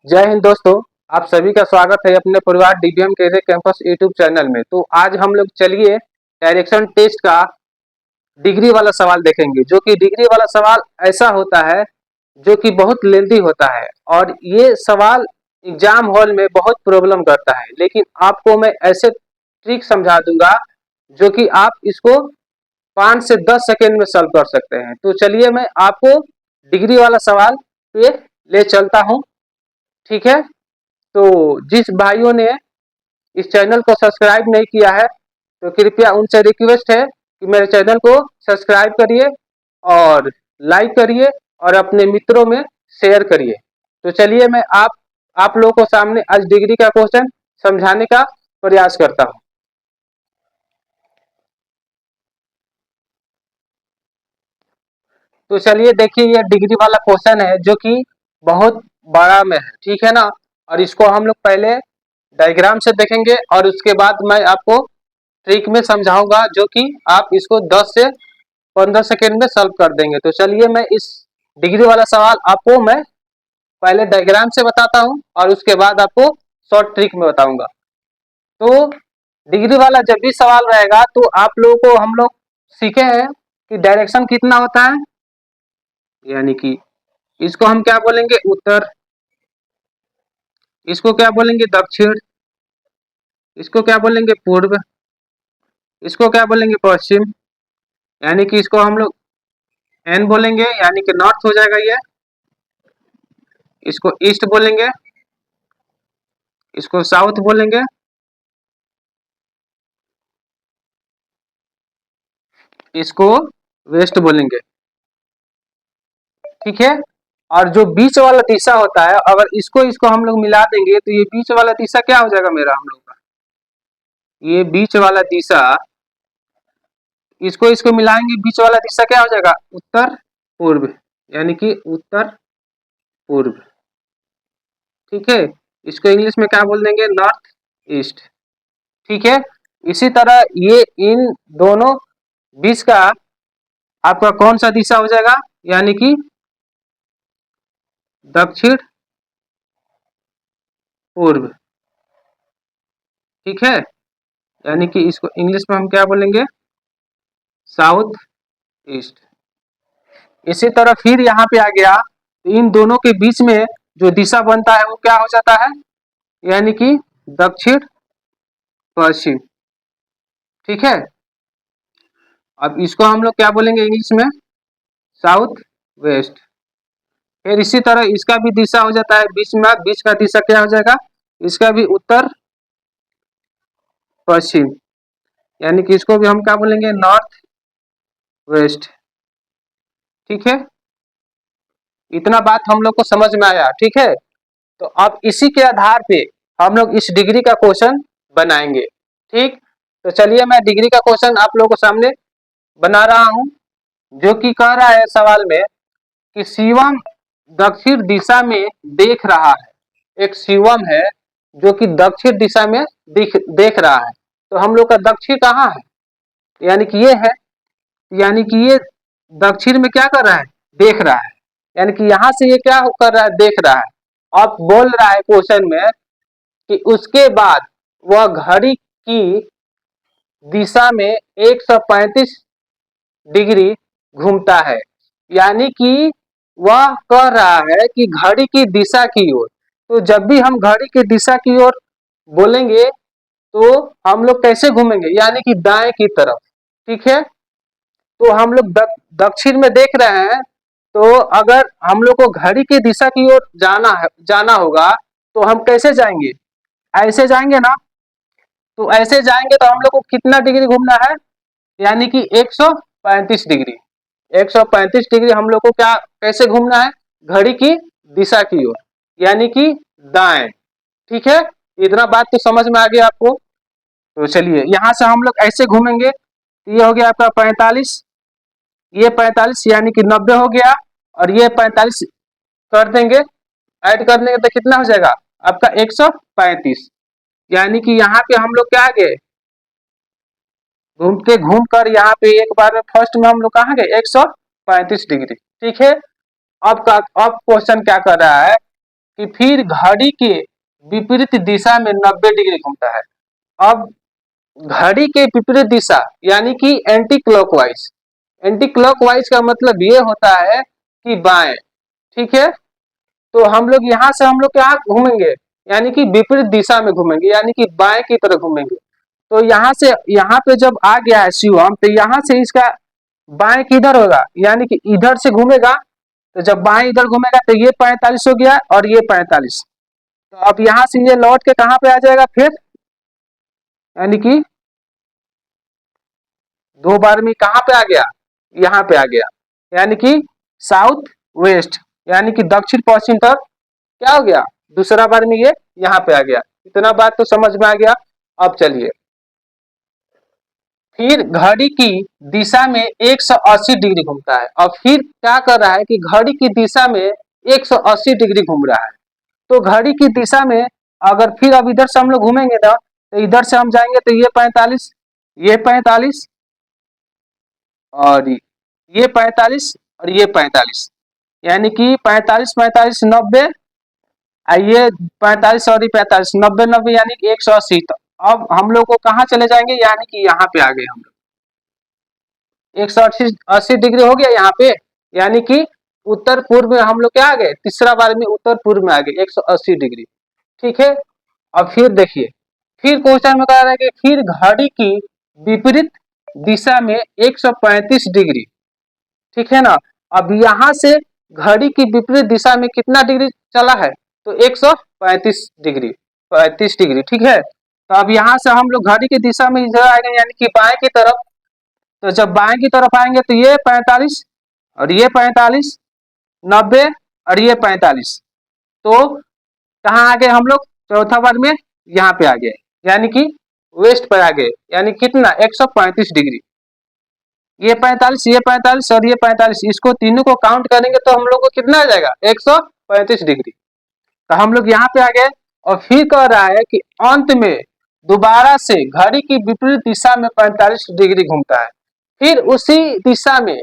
जय हिंद दोस्तों। आप सभी का स्वागत है अपने परिवार DBM career campus YouTube channel में। तो आज हम लोग चलिए डायरेक्शन टेस्ट का डिग्री वाला सवाल देखेंगे। जो कि डिग्री वाला सवाल ऐसा होता है जो कि बहुत लेंथी होता है और ये सवाल एग्जाम हॉल में बहुत प्रॉब्लम करता है, लेकिन आपको मैं ऐसे ट्रिक समझा दूंगा जो कि आप इसको 5 से 10 सेकेंड में सॉल्व कर सकते हैं। तो चलिए मैं आपको डिग्री वाला सवाल पे ले चलता हूँ। ठीक है, तो जिस भाइयों ने इस चैनल को सब्सक्राइब नहीं किया है तो कृपया उनसे रिक्वेस्ट है कि मेरे चैनल को सब्सक्राइब करिए और लाइक करिए और अपने मित्रों में शेयर करिए। तो चलिए मैं आप लोगों को सामने आज डिग्री का क्वेश्चन समझाने का प्रयास करता हूँ। तो चलिए देखिए, ये डिग्री वाला क्वेश्चन है जो कि बहुत बड़ा में है। ठीक है ना, और इसको हम लोग पहले डायग्राम से देखेंगे और उसके बाद मैं आपको ट्रिक में समझाऊंगा जो कि आप इसको 10 से 15 सेकेंड में सॉल्व कर देंगे। तो चलिए मैं इस डिग्री वाला सवाल आपको मैं पहले डायग्राम से बताता हूं और उसके बाद आपको शॉर्ट ट्रिक में बताऊंगा। तो डिग्री वाला जब भी सवाल रहेगा तो आप लोगों को हम लोग सीखे हैं कि डायरेक्शन कितना होता है, यानी कि इसको हम क्या बोलेंगे, उत्तर। इसको क्या बोलेंगे, दक्षिण। इसको क्या बोलेंगे, पूर्व। इसको क्या बोलेंगे, पश्चिम। यानी कि इसको हम लोग एन बोलेंगे, यानी कि नॉर्थ हो जाएगा ये। इसको ईस्ट बोलेंगे, इसको साउथ बोलेंगे, इसको वेस्ट बोलेंगे। ठीक है, और जो बीच वाला दिशा होता है, अगर इसको इसको हम लोग मिला देंगे तो ये बीच वाला दिशा क्या हो जाएगा मेरा, हम लोग का ये बीच वाला दिशा, इसको इसको मिलाएंगे, बीच वाला दिशा क्या हो जाएगा, उत्तर पूर्व। यानी कि उत्तर पूर्व। ठीक है, इसको इंग्लिश में क्या बोल देंगे, नॉर्थ ईस्ट। ठीक है, इसी तरह ये इन दोनों बीच का आपका कौन सा दिशा हो जाएगा, यानी कि दक्षिण पूर्व। ठीक है, यानी कि इसको इंग्लिश में हम क्या बोलेंगे, साउथ ईस्ट। इसी तरह फिर यहाँ पे आ गया, इन दोनों के बीच में जो दिशा बनता है वो क्या हो जाता है, यानी कि दक्षिण पश्चिम। ठीक है, अब इसको हम लोग क्या बोलेंगे इंग्लिश में, साउथ वेस्ट। फिर इसी तरह इसका भी दिशा हो जाता है बीच में, बीच का दिशा क्या हो जाएगा, इसका भी उत्तर पश्चिम। यानी कि इसको भी हम क्या बोलेंगे, नॉर्थ वेस्ट। ठीक है, इतना बात हम लोग को समझ में आया। ठीक है, तो अब इसी के आधार पे हम लोग इस डिग्री का क्वेश्चन बनाएंगे। ठीक, तो चलिए मैं डिग्री का क्वेश्चन आप लोगों को सामने बना रहा हूं, जो कि कह रहा है सवाल में कि शिवम दक्षिण दिशा में देख रहा है। एक शिवम है जो कि दक्षिण दिशा में देख रहा है। तो हम लोग का दक्षिण कहाँ है, यानी कि ये है, यानी कि ये दक्षिण में क्या कर रहा है, देख रहा है। यानी कि यहाँ से ये क्या कर रहा है, देख रहा है। अब बोल रहा है क्वेश्चन में कि उसके बाद वह घड़ी की दिशा में 135 डिग्री घूमता है। यानी कि वह कह रहा है कि घड़ी की दिशा की ओर। तो जब भी हम घड़ी की दिशा की ओर बोलेंगे तो हम लोग कैसे घूमेंगे, यानी कि दाएं की तरफ। ठीक है, तो हम लोग दक्षिण में देख रहे हैं, तो अगर हम लोग को घड़ी की दिशा की ओर जाना होगा तो हम कैसे जाएंगे, ऐसे जाएंगे ना। तो ऐसे जाएंगे तो हम लोग को कितना डिग्री घूमना है, यानी कि 135 डिग्री। 135 डिग्री हम लोग को क्या कैसे घूमना है, घड़ी की दिशा की ओर, यानी कि दाएं। ठीक है, इतना बात तो समझ में आ गया आपको। तो चलिए यहाँ से हम लोग ऐसे घूमेंगे, ये हो गया आपका 45, ये 45 यानी कि 90 हो गया, और ये 45 कर देंगे, ऐड कर देंगे तो कितना हो जाएगा आपका 135। यानी कि यहाँ पे हम लोग क्या आ गए, घूमते घूम कर यहाँ पे एक बार में फर्स्ट में हम लोग कहाँ गए, 135 डिग्री। ठीक है, अब क्वेश्चन क्या कर रहा है कि फिर घड़ी के विपरीत दिशा में 90 डिग्री घूमता है। अब घड़ी के विपरीत दिशा यानी कि एंटी क्लॉकवाइज। एंटी क्लॉकवाइज का मतलब ये होता है कि बाएं, ठीक है। तो हम लोग यहाँ से हम लोग क्या घूमेंगे, यानी कि विपरीत दिशा में घूमेंगे, यानी कि बाएं की तरफ घूमेंगे। तो यहाँ से यहाँ पे जब आ गया है शिवम, तो यहाँ से इसका बाएं किधर होगा, यानी कि इधर से घूमेगा। तो जब बाएं इधर घूमेगा तो ये 45 हो गया और ये 45। तो अब यहाँ से ये लौट के कहाँ पे आ जाएगा फिर, यानी कि दो बार में कहाँ पे आ गया, यहाँ पे आ गया, यानी कि साउथ वेस्ट, यानी कि दक्षिण पश्चिम तरफ क्या हो गया, दूसरा बार में ये यहाँ पे आ गया। इतना बात तो समझ में आ गया। अब चलिए, फिर घड़ी की दिशा में 180 डिग्री घूमता है। अब फिर क्या कर रहा है कि घड़ी की दिशा में 180 डिग्री घूम रहा है। तो घड़ी की दिशा में अगर फिर अब इधर से हम लोग घूमेंगे ना, तो इधर से हम जाएंगे तो ये 45, ये 45 और ये 45 और ये 45, यानी कि 45 45 90, ये 45 और ये 45, 90 90 यानी कि 180। तो अब हम लोग को कहाँ चले जाएंगे, यानी कि यहाँ पे आ गए हम लोग। 180 डिग्री हो गया यहाँ पे, यानी कि उत्तर पूर्व में हम लोग क्या आ गए, तीसरा बार में उत्तर पूर्व में आ गए 180 डिग्री, ठीक है। अब फिर देखिए, फिर क्वेश्चन में कह रहा है कि फिर घड़ी की विपरीत दिशा में 135 डिग्री, ठीक है ना। अब यहाँ से घड़ी की विपरीत दिशा में कितना डिग्री चला है, तो 135 डिग्री, 35 डिग्री, ठीक है। तो अब यहाँ से हम लोग घड़ी की दिशा में इधर आएंगे, यानी कि बाएं की तरफ। तो जब बाएं की तरफ आएंगे तो ये 45 और ये 45, 90 और ये 45। तो कहाँ आ गए हम लोग, चौथा बार में यहाँ पे आ गए, यानी कि वेस्ट पर आ गए, यानी कितना 135 डिग्री। ये 45, ये 45 और ये 45, इसको तीनों को काउंट करेंगे तो हम लोग को कितना आ जाएगा, 135 डिग्री। तो हम लोग यहाँ पे आ गए। और फिर कह रहा है कि अंत में दोबारा से घड़ी की विपरीत दिशा में 45 डिग्री घूमता है। फिर उसी दिशा में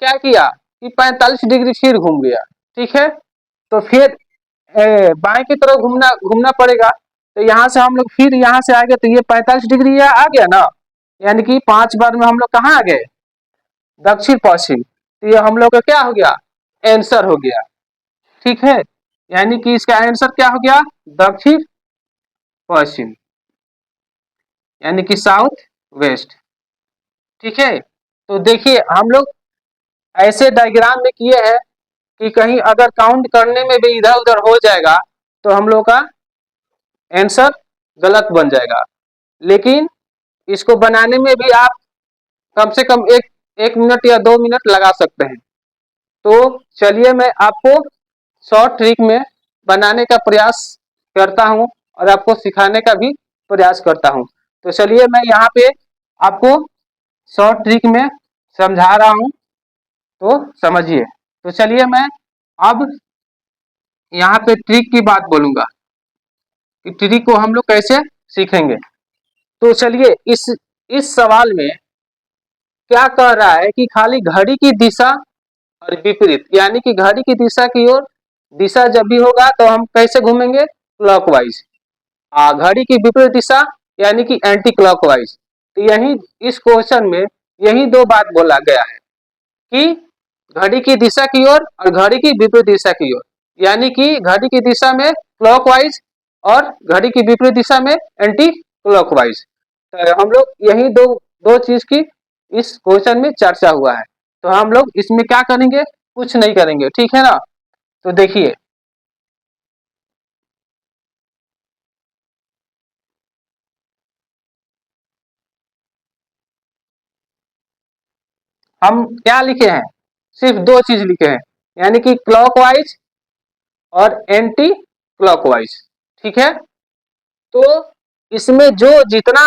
क्या किया कि 45 डिग्री फिर घूम गया, ठीक है। तो फिर बाएं की तरफ घूमना घूमना पड़ेगा। तो यहाँ से हम लोग फिर यहाँ से आ गए तो ये 45 डिग्री आ गया ना, यानी कि 5 बार में हम लोग कहाँ आ गए, दक्षिण पश्चिम। तो ये हम लोग का क्या हो गया, आंसर हो गया, ठीक है। यानी कि इसका आंसर क्या हो गया, दक्षिण पश्चिम, यानी कि साउथ वेस्ट, ठीक है। तो देखिए हम लोग ऐसे डायग्राम में किए हैं कि कहीं अगर काउंट करने में भी इधर उधर हो जाएगा तो हम लोग का आंसर गलत बन जाएगा। लेकिन इसको बनाने में भी आप कम से कम एक मिनट या 2 मिनट लगा सकते हैं। तो चलिए मैं आपको शॉर्ट ट्रिक में बनाने का प्रयास करता हूं और आपको सिखाने का भी प्रयास करता हूं। तो चलिए मैं यहाँ पे आपको शॉर्ट ट्रिक में समझा रहा हूं, तो समझिए। तो चलिए मैं अब यहाँ पे ट्रिक की बात बोलूंगा कि ट्रिक को हम लोग कैसे सीखेंगे। तो चलिए इस सवाल में क्या कह रहा है कि खाली घड़ी की दिशा और विपरीत, यानी कि घड़ी की दिशा की ओर दिशा जब भी होगा तो हम कैसे घूमेंगे, क्लॉकवाइज। घड़ी की विपरीत दिशा यानी कि एंटी क्लॉकवाइज। तो यही इस क्वेश्चन में यही दो बात बोला गया है कि घड़ी की दिशा की ओर और घड़ी की विपरीत दिशा की ओर, यानी कि घड़ी की दिशा में क्लॉकवाइज और घड़ी की विपरीत दिशा में एंटी क्लॉकवाइज। तो हम लोग यही दो दो चीज की इस क्वेश्चन में चर्चा हुआ है। तो हम लोग इसमें क्या करेंगे, कुछ नहीं करेंगे, ठीक है ना। तो देखिए हम क्या लिखे हैं, सिर्फ दो चीज लिखे हैं, यानी कि क्लॉकवाइज और एंटी क्लॉकवाइज, ठीक है। तो इसमें जो जितना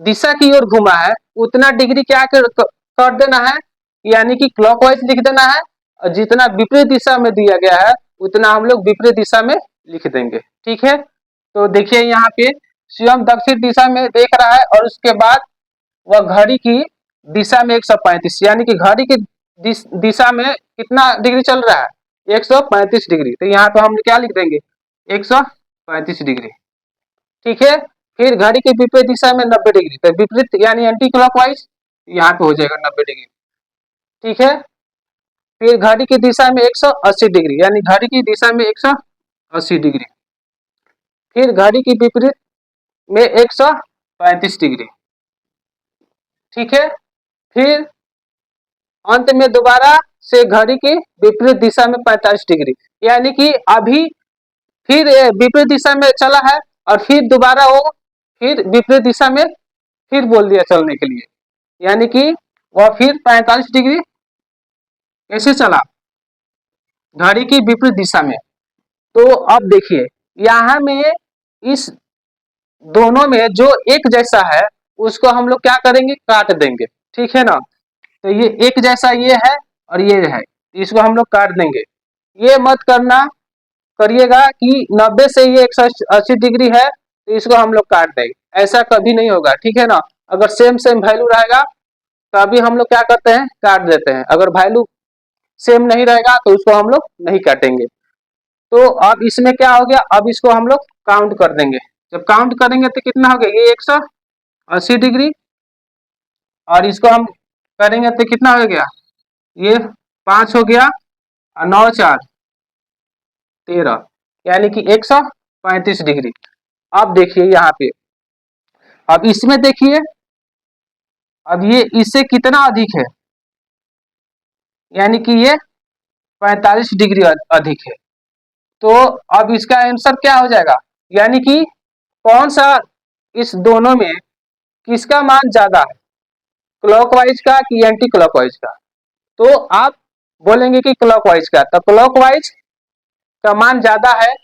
दिशा की ओर घुमा है उतना डिग्री क्या कर देना है, यानी कि क्लॉकवाइज लिख देना है। और जितना विपरीत दिशा में दिया गया है उतना हम लोग विपरीत दिशा में लिख देंगे, ठीक है। तो देखिए यहाँ पे शिवम दक्षिण दिशा में देख रहा है और उसके बाद वह घड़ी की दिशा में 135, यानी कि घड़ी की दिशा में कितना डिग्री चल रहा है, 135 डिग्री। तो यहाँ पे हम क्या लिख देंगे 135 डिग्री। ठीक है, फिर घड़ी के विपरीत दिशा में 90 डिग्री, तो विपरीत यानी एंटी क्लॉकवाइज यहाँ पे हो जाएगा 90 डिग्री। ठीक है, फिर घड़ी की दिशा में 180 डिग्री, यानी घड़ी की दिशा में 180 डिग्री। फिर घड़ी की विपरीत में 135 डिग्री। ठीक है, फिर अंत में दोबारा से घड़ी की विपरीत दिशा में 45 डिग्री, यानी कि अभी फिर विपरीत दिशा में चला है और फिर दोबारा वो फिर विपरीत दिशा में फिर बोल दिया चलने के लिए, यानी कि वह फिर 45 डिग्री कैसे चला घड़ी की विपरीत दिशा में। तो अब देखिए यहाँ में इस दोनों में जो एक जैसा है उसको हम लोग क्या करेंगे काट देंगे। ठीक है ना, तो ये एक जैसा ये है और ये है, इसको हम लोग काट देंगे। ये मत करना करिएगा कि 90 से ये 180 डिग्री है तो इसको हम लोग काट देंगे, ऐसा कभी नहीं होगा। ठीक है ना, अगर सेम सेम वैल्यू रहेगा तो अभी हम लोग क्या करते हैं काट देते हैं, अगर वैल्यू सेम नहीं रहेगा तो उसको हम लोग नहीं काटेंगे। तो अब इसमें क्या हो गया, अब इसको हम लोग काउंट कर देंगे। जब काउंट करेंगे तो कितना हो गया ये 180 डिग्री, और इसको हम करेंगे तो कितना हो गया ये 5 हो गया और 9 4 13, यानी कि 135 डिग्री। अब देखिए यहाँ पे, अब इसमें देखिए अब ये इससे कितना अधिक है, यानी कि ये 45 डिग्री अधिक है। तो अब इसका आंसर क्या हो जाएगा, यानी कि कौन सा इस दोनों में किसका मान ज्यादा है, क्लॉकवाइज का कि एंटी क्लॉकवाइज का। तो आप बोलेंगे कि क्लॉकवाइज का, तो क्लॉकवाइज का मान ज्यादा है,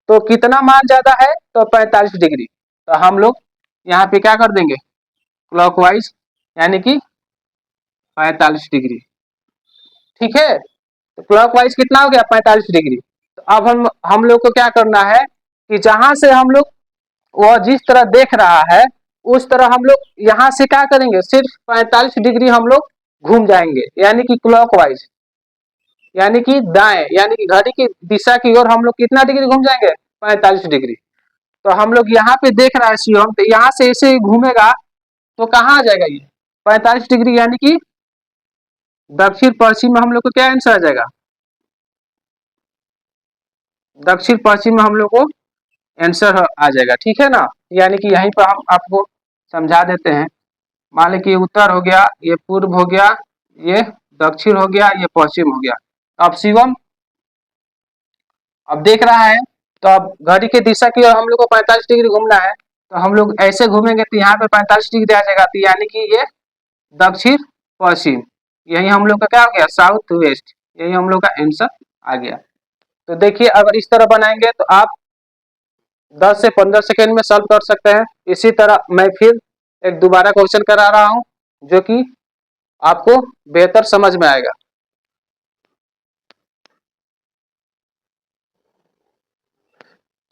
तो कितना मान ज्यादा है तो 45 डिग्री। तो हम लोग यहाँ पे क्या कर देंगे क्लॉकवाइज, यानी कि 45 डिग्री। ठीक है, तो क्लॉकवाइज कितना हो गया 45 डिग्री। तो अब हम लोग को क्या करना है कि जहां से हम लोग वह जिस तरह देख रहा है उस तरह हम लोग यहाँ से क्या करेंगे सिर्फ 45 डिग्री हम लोग घूम जाएंगे, यानी कि क्लॉकवाइज, यानी कि दाएं, यानी कि घड़ी की दिशा की ओर हम लोग कितना डिग्री घूम जाएंगे 45 डिग्री। तो हम लोग यहाँ पे देख रहा है शिवम, तो यहाँ से ऐसे घूमेगा तो कहाँ आ जाएगा ये 45 डिग्री, यानी कि दक्षिण पश्चिम में हम लोग को क्या आंसर आ जाएगा, दक्षिण पश्चिम में हम लोग को आंसर आ जाएगा। ठीक है ना, यानी कि यहीं पर हम आपको समझा देते हैं। मान लीजिए ये उत्तर हो गया, ये पूर्व हो गया, ये दक्षिण हो गया, ये पश्चिम हो गया। अब शिवम अब देख रहा है, तो अब घड़ी की दिशा की ओर हम लोग को 45 डिग्री घूमना है, तो हम लोग ऐसे घूमेंगे तो यहाँ पे 45 डिग्री आ जाएगा, तो यानी कि ये दक्षिण पश्चिम, यही हम लोग का क्या हो गया साउथ वेस्ट, यही हम लोग का आंसर आ गया। तो देखिए अगर इस तरह बनाएंगे तो आप 10 से 15 सेकेंड में सॉल्व कर सकते हैं। इसी तरह मैं फिर एक दोबारा क्वेश्चन करा रहा हूँ जो कि आपको बेहतर समझ में आएगा।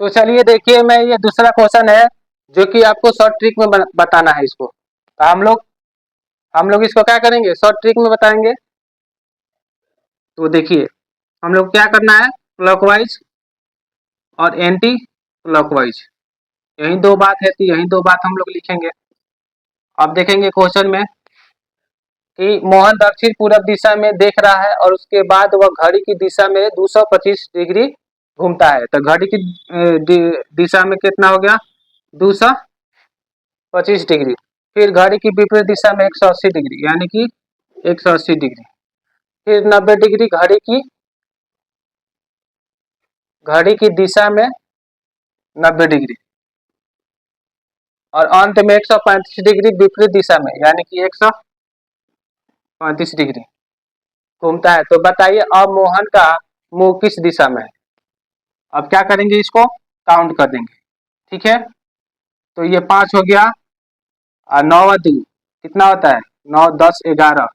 तो चलिए देखिए, मैं ये दूसरा क्वेश्चन है जो कि आपको शॉर्ट ट्रिक में बताना है इसको। तो हम लोग इसको क्या करेंगे शॉर्ट ट्रिक में बताएंगे। तो देखिए हम लोग क्या करना है क्लॉकवाइज और एंटी क्लॉकवाइज, यही दो बात है, तो यही दो बात हम लोग लिखेंगे। अब देखेंगे क्वेश्चन में कि मोहन दक्षिण पूर्व दिशा में देख रहा है और उसके बाद वह घड़ी की दिशा में 225 डिग्री घूमता है। तो घड़ी की दिशा में कितना हो गया 225 डिग्री। फिर घड़ी की विपरीत दिशा में 180 डिग्री, यानी कि 180 डिग्री। फिर 90 डिग्री घड़ी की दिशा में 90 डिग्री, और अंत में 135 डिग्री विपरीत दिशा में, यानी कि 135 डिग्री घूमता है। तो बताइए अब मोहन का मुंह किस दिशा में है। अब क्या करेंगे इसको काउंट कर देंगे। ठीक है, तो ये 5 हो गया और 9 और 2 कितना होता है 9 10 11,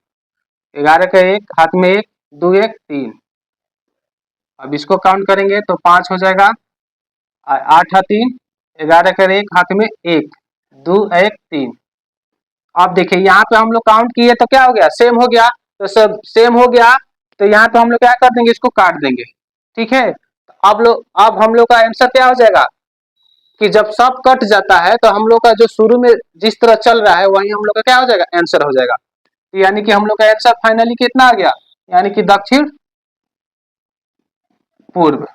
11 का एक हाथ में एक 2 1 3। अब इसको काउंट करेंगे तो 5 हो जाएगा और 8 और 3 11 का एक हाथ में एक 2 1 3। अब देखिए यहाँ पे हम लोग काउंट किए तो क्या हो गया सेम हो गया, तो सब सेम हो गया तो यहाँ तो हम लोग क्या कर देंगे, इसको काट देंगे। ठीक है, तो अब हम लोग का आंसर क्या हो जाएगा कि जब सब कट जाता है तो हम लोग का जो शुरू में जिस तरह चल रहा है वही हम लोग का क्या हो जाएगा, आंसर हो जाएगा। तो यानी कि हम लोग का आंसर फाइनली कितना आ गया, यानी कि दक्षिण पूर्व।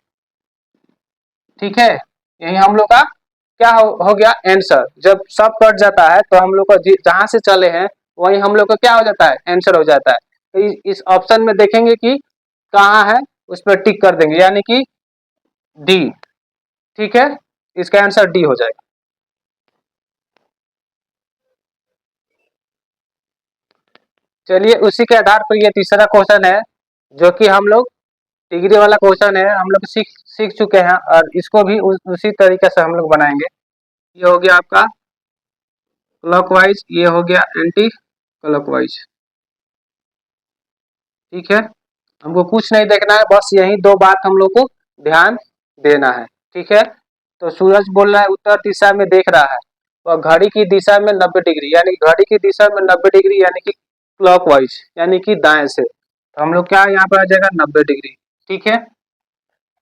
ठीक है, यही हम लोग का क्या हो गया आंसर। जब सब कट जाता है तो हम लोग का जहां से चले हैं वही हम लोग का क्या हो जाता है, आंसर हो जाता है। तो इस ऑप्शन में देखेंगे कि कहाँ है, उस पर टिक कर देंगे, यानी कि डी। ठीक है, इसका आंसर डी हो जाएगा। चलिए, उसी के आधार पर ये तीसरा क्वेश्चन है, जो कि हम लोग डिग्री वाला क्वेश्चन है, हम लोग सीख सीख चुके हैं, और इसको भी उसी तरीके से हम लोग बनाएंगे। ये हो गया आपका क्लॉकवाइज, ये हो गया एंटी क्लॉकवाइज। ठीक है, हमको कुछ नहीं देखना है, बस यही दो बात हम लोग को ध्यान देना है। ठीक है, तो सूरज बोल रहा है उत्तर दिशा में देख रहा है, और घड़ी की दिशा में 90 डिग्री, यानी घड़ी की दिशा में 90 डिग्री, यानी कि क्लॉकवाइज, यानी कि दाएं से। तो हम लोग क्या यहाँ पर आ जाएगा 90 डिग्री। ठीक है,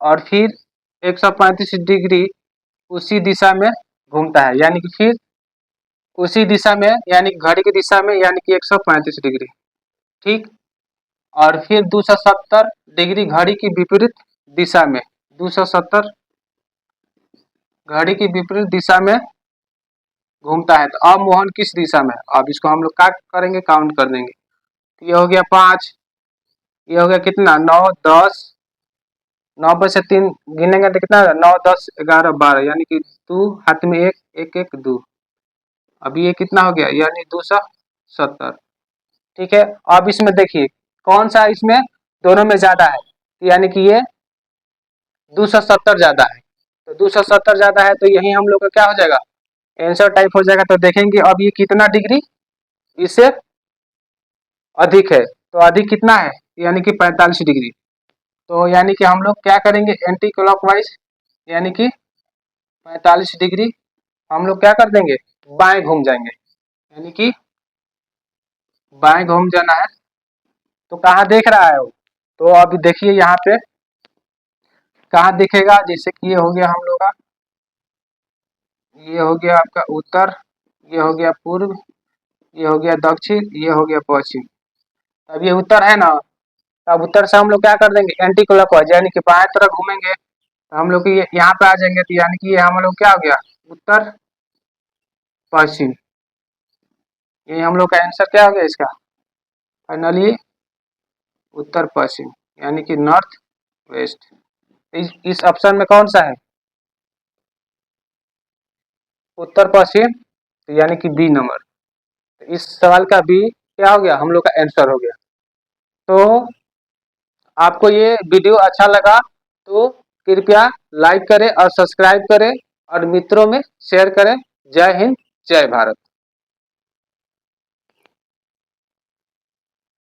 और फिर 135 डिग्री उसी दिशा में घूमता है, यानी कि फिर उसी दिशा में, यानी घड़ी की दिशा में, यानी कि 135 डिग्री। ठीक, और फिर 270 डिग्री घड़ी की विपरीत दिशा में, 270 घड़ी की विपरीत दिशा में घूमता है। तो अब मोहन किस दिशा में, अब इसको हम लोग क्या करेंगे, काउंट कर देंगे। तो ये हो गया 5, ये हो गया कितना 9 10, 9 पर से 3 गिनेंगे तो कितना 9 10 11 12, यानी कि 2 हाथ में 1 1 1 2। अभी ये कितना हो गया, यानी 270। ठीक है, अब इसमें देखिए कौन सा इसमें दोनों में ज्यादा है, यानी कि ये 270 ज्यादा है। तो 270 ज्यादा है, तो यही हम लोग का क्या हो जाएगा, आंसर टाइप हो जाएगा। तो देखेंगे अब ये कितना डिग्री इससे अधिक है, तो अधिक कितना है, यानी कि 45 डिग्री। तो यानी कि हम लोग क्या करेंगे, एंटी क्लॉकवाइज, यानी कि 45 डिग्री हम लोग क्या कर देंगे, बाएं घूम जाएंगे, यानी कि बाएं घूम जाना है। तो कहाँ देख रहा है वो, तो अभी देखिए यहाँ पे कहाँ दिखेगा, जैसे कि ये हो गया हम लोग का, ये हो गया आपका उत्तर, ये हो गया पूर्व, ये हो गया दक्षिण, ये हो गया पश्चिम। अब ये उत्तर है ना, अब उत्तर से हम लोग क्या कर देंगे, एंटी क्लॉकवाइज, यानी कि बाएं तरफ घूमेंगे। तो हम लोग की यहाँ पे आ जाएंगे, तो यानी कि ये हम लोग क्या हो गया, उत्तर पश्चिम। ये हम लोग का आंसर क्या हो गया इसका, फाइनली उत्तर पश्चिम, यानी कि नॉर्थ वेस्ट। इस ऑप्शन में कौन सा है, उत्तर पश्चिम, तो यानी कि बी नंबर। तो इस सवाल का बी क्या हो गया, हम लोग का आंसर हो गया। तो आपको ये वीडियो अच्छा लगा तो कृपया लाइक करें और सब्सक्राइब करें, और मित्रों में शेयर करें। जय हिंद, जय भारत।